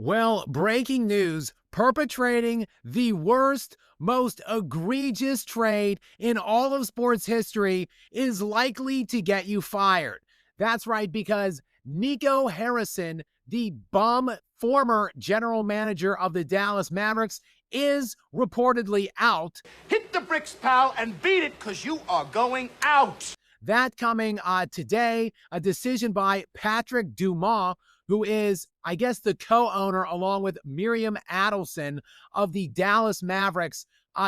Well, breaking news, perpetrating the worst, most egregious trade in all of sports history is likely to get you fired. That's right, because Nico Harrison, the bum former general manager of the Dallas Mavericks, is reportedly out. Hit the bricks, pal, and beat it, because you are going out. That coming today, a decision by Patrick Dumas, who is, I guess, the co-owner along with Miriam Adelson of the Dallas Mavericks.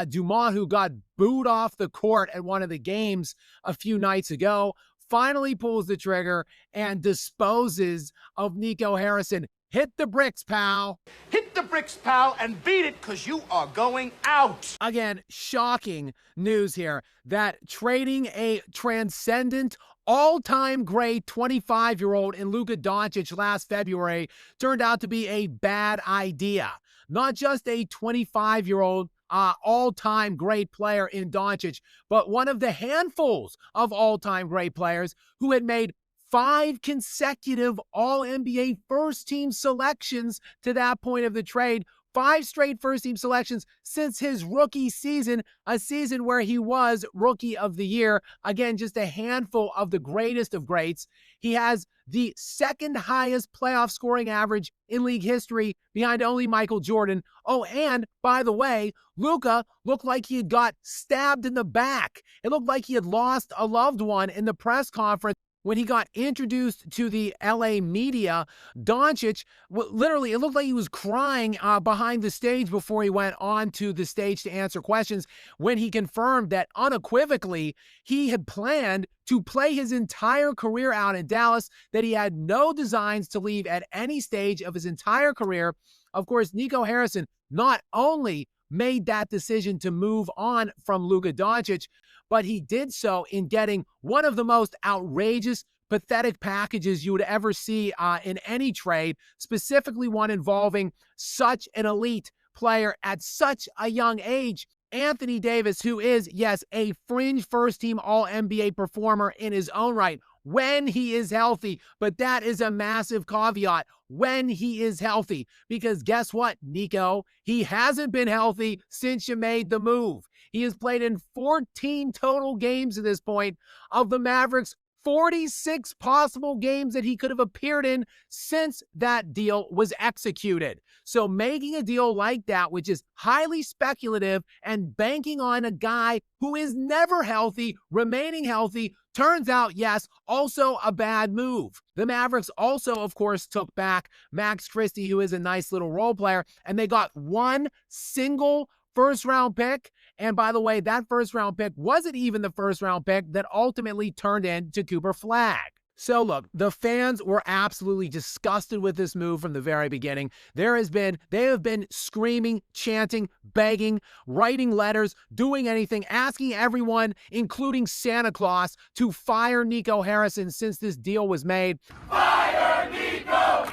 Dumas, who got booed off the court at one of the games a few nights ago, finally pulls the trigger and disposes of Nico Harrison. Hit the bricks, pal. Hit the bricks, pal, and beat it, because you are going out. Again, shocking news here that trading a transcendent, all-time great 25-year-old in Luka Doncic last February turned out to be a bad idea. Not just a 25-year-old all-time great player in Doncic, but one of the handfuls of all-time great players who had made 5 consecutive All-NBA first-team selections to that point of the trade. 5 straight first-team selections since his rookie season, a season where he was Rookie of the Year. Again, just a handful of the greatest of greats. He has the second highest playoff scoring average in league history, behind only Michael Jordan. Oh, and by the way, Luka looked like he had got stabbed in the back. It looked like he had lost a loved one in the press conference. When he got introduced to the LA media, Doncic, literally, it looked like he was crying behind the stage before he went on to the stage to answer questions, when he confirmed that unequivocally he had planned to play his entire career out in Dallas, that he had no designs to leave at any stage of his entire career. Of course, Nico Harrison not only made that decision to move on from Luka Doncic, but he did so in getting one of the most outrageous, pathetic packages you would ever see in any trade, specifically one involving such an elite player at such a young age. Anthony Davis, who is, yes, a fringe first-team All-NBA performer in his own right, when he is healthy, but that is a massive caveat, when he is healthy, because guess what, Nico? He hasn't been healthy since you made the move. He has played in 14 total games at this point of the Mavericks, 46 possible games that he could have appeared in since that deal was executed. So making a deal like that, which is highly speculative and banking on a guy who is never healthy, remaining healthy, turns out, yes, also a bad move. The Mavericks also, of course, took back Max Christie, who is a nice little role player, and they got one single first-round pick. And by the way, that first-round pick wasn't even the first-round pick that ultimately turned into Cooper Flagg. So look, the fans were absolutely disgusted with this move from the very beginning. They have been screaming, chanting, begging, writing letters, doing anything, asking everyone, including Santa Claus, to fire Nico Harrison since this deal was made. Fire Nico!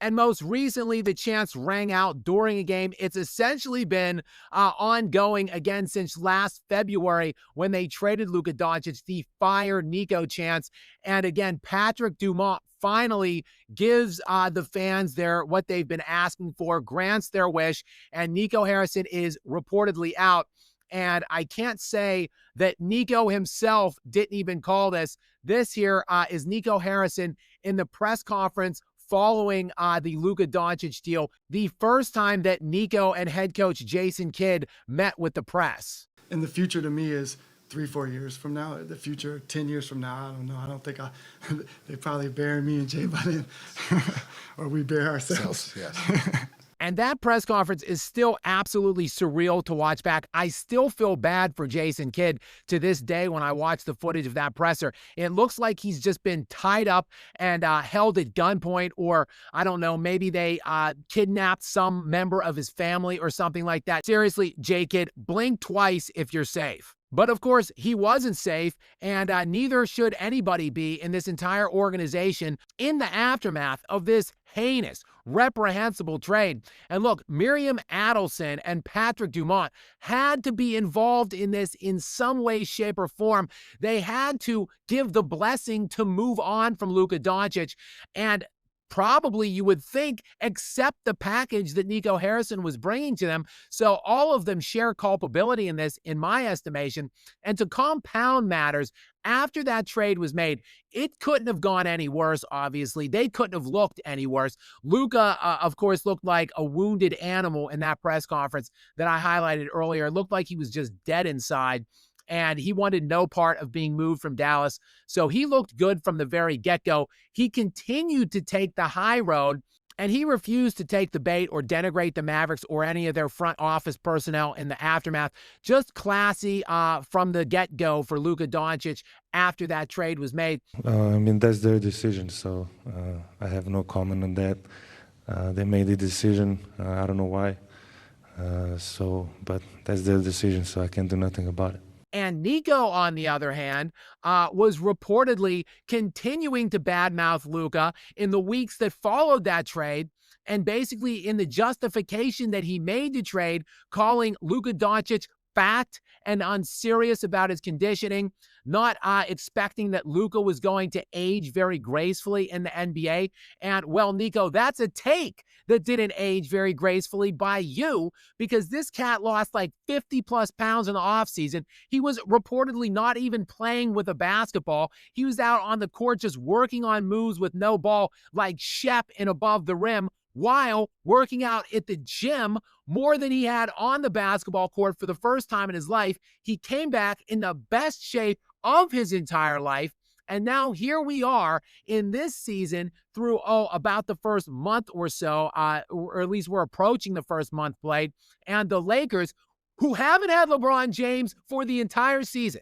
And most recently, the chants rang out during a game. It's essentially been ongoing again since last February when they traded Luka Doncic, the fire Nico chants. And again, Patrick Dumas finally gives the fans what they've been asking for, grants their wish, and Nico Harrison is reportedly out. And I can't say that Nico himself didn't even call this. This here is Nico Harrison in the press conference following the Luka Doncic deal, the first time that Nico and head coach Jason Kidd met with the press. And the future to me is 3-4 years from now. The future 10 years from now, I don't know. I don't think they probably bury me and Jay by then, or we bury ourselves. Yes. And that press conference is still absolutely surreal to watch back. I still feel bad for Jason Kidd to this day when I watch the footage of that presser. It looks like he's just been tied up and held at gunpoint, or I don't know, maybe they kidnapped some member of his family or something like that. Seriously, J Kidd, blink twice if you're safe. But of course, he wasn't safe, and neither should anybody be in this entire organization in the aftermath of this heinous, reprehensible trade. And look, Miriam Adelson and Patrick Dumas had to be involved in this in some way, shape, or form. They had to give the blessing to move on from Luka Doncic. And probably, you would think, accept the package that Nico Harrison was bringing to them. So all of them share culpability in this, in my estimation. And to compound matters, after that trade was made, it couldn't have gone any worse, obviously. They couldn't have looked any worse. Luka, of course, looked like a wounded animal in that press conference that I highlighted earlier. It looked like he was just dead inside, and he wanted no part of being moved from Dallas. So he looked good from the very get-go. He continued to take the high road, and he refused to take the bait or denigrate the Mavericks or any of their front office personnel in the aftermath. Just classy from the get-go for Luka Doncic after that trade was made. I mean, that's their decision, so I have no comment on that. They made the decision. I don't know why. But that's their decision, so I can't do nothing about it. And Nico, on the other hand, was reportedly continuing to badmouth Luka in the weeks that followed that trade, and basically in the justification that he made the trade, calling Luka Doncic fat and unserious about his conditioning, not expecting that Luka was going to age very gracefully in the NBA. And, well, Nico, that's a take that didn't age very gracefully by you, because this cat lost like 50-plus pounds in the offseason. He was reportedly not even playing with a basketball. He was out on the court just working on moves with no ball like Shep in Above the Rim, while working out at the gym more than he had on the basketball court for the first time in his life. He came back in the best shape of his entire life. And now here we are in this season through, about the first month or so, or at least we're approaching the first month played. And the Lakers, who haven't had LeBron James for the entire season,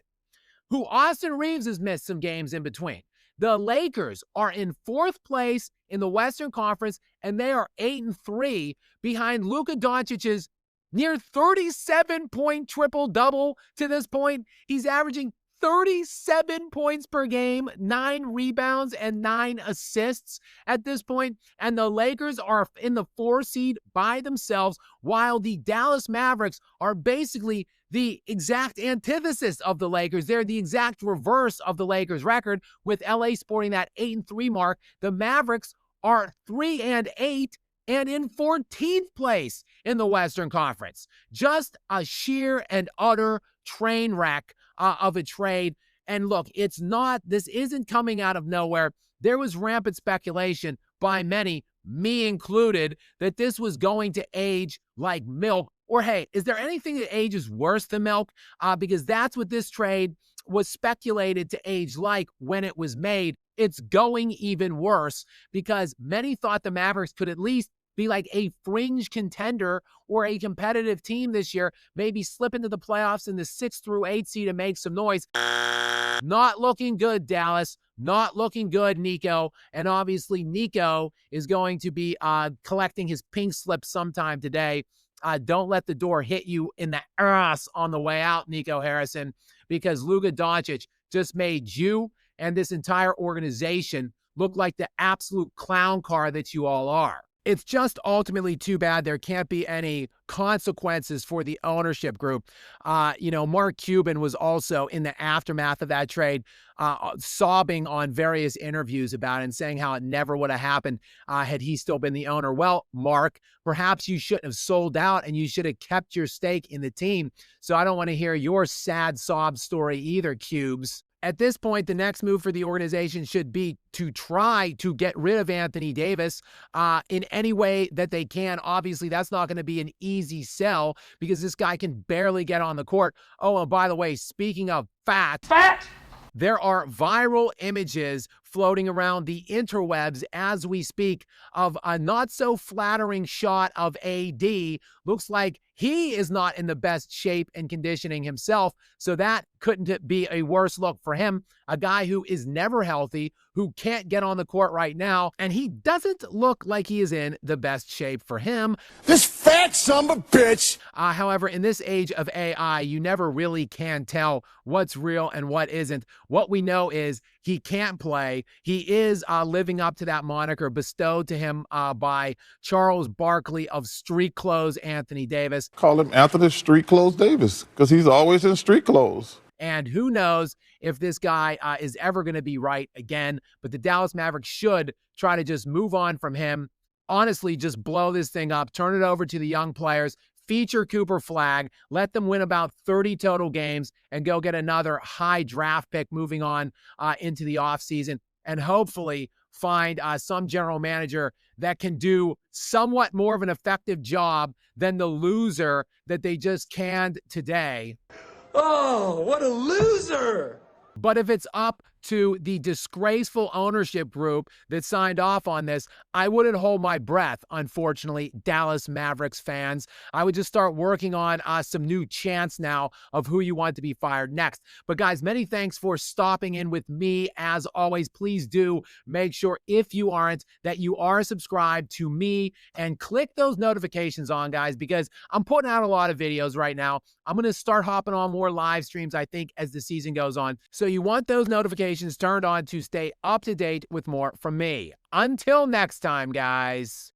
who Austin Reeves has missed some games in between, the Lakers are in 4th place in the Western Conference, and they are 8-3 behind Luka Doncic's near 37-point triple-double to this point. He's averaging 37 points per game, 9 rebounds, and 9 assists at this point. And the Lakers are in the 4 seed by themselves, while the Dallas Mavericks are basically the exact antithesis of the Lakers. They're the exact reverse of the Lakers' record, with LA sporting that 8-3 mark. The Mavericks are 3-8 and in 14th place in the Western Conference. Just a sheer and utter train wreck of a trade. And look, this isn't coming out of nowhere. There was rampant speculation by many, me included, that this was going to age like milk. Or hey, is there anything that ages worse than milk? Because that's what this trade was speculated to age like when it was made. It's going even worse, because many thought the Mavericks could at least be like a fringe contender or a competitive team this year, maybe slip into the playoffs in the 6 through 8 seed and make some noise. Not looking good, Dallas. Not looking good, Nico. And obviously Nico is going to be collecting his pink slip sometime today. Don't let the door hit you in the ass on the way out, Nico Harrison, because Luka Doncic just made you and this entire organization look like the absolute clown car that you all are. It's just ultimately too bad there can't be any consequences for the ownership group. Mark Cuban was also in the aftermath of that trade, sobbing on various interviews about it and saying how it never would have happened had he still been the owner. Well, Mark, perhaps you shouldn't have sold out and you should have kept your stake in the team. So I don't want to hear your sad sob story either, Cubes. At this point, the next move for the organization should be to try to get rid of Anthony Davis in any way that they can. Obviously, that's not going to be an easy sell because this guy can barely get on the court. Oh, and by the way, speaking of fat, there are viral images floating around the interwebs as we speak of a not so flattering shot of AD. Looks like he is not in the best shape and conditioning himself, so that couldn't be a worse look for him. A guy who is never healthy, who can't get on the court right now, and he doesn't look like he is in the best shape for him. This fat son of a bitch! However, in this age of AI, you never really can tell what's real and what isn't. What we know is he can't play. He is living up to that moniker bestowed to him by Charles Barkley of Street Clothes Anthony Davis. Call him Anthony Street Clothes Davis because he's always in street clothes. And who knows if this guy is ever going to be right again. But the Dallas Mavericks should try to just move on from him. Honestly, just blow this thing up, turn it over to the young players, feature Cooper Flag, let them win about 30 total games, and go get another high draft pick moving on into the offseason, and hopefully find some general manager that can do somewhat more of an effective job than the loser that they just canned today. Oh, what a loser! But if it's up to the disgraceful ownership group that signed off on this, I wouldn't hold my breath, unfortunately, Dallas Mavericks fans. I would just start working on some new chants now of who you want to be fired next. But guys, many thanks for stopping in with me. As always, please do make sure, if you aren't, that you are subscribed to me and click those notifications on, guys, because I'm putting out a lot of videos right now. I'm going to start hopping on more live streams, I think, as the season goes on. So you want those notifications turned on to stay up to date with more from me. Until next time, guys.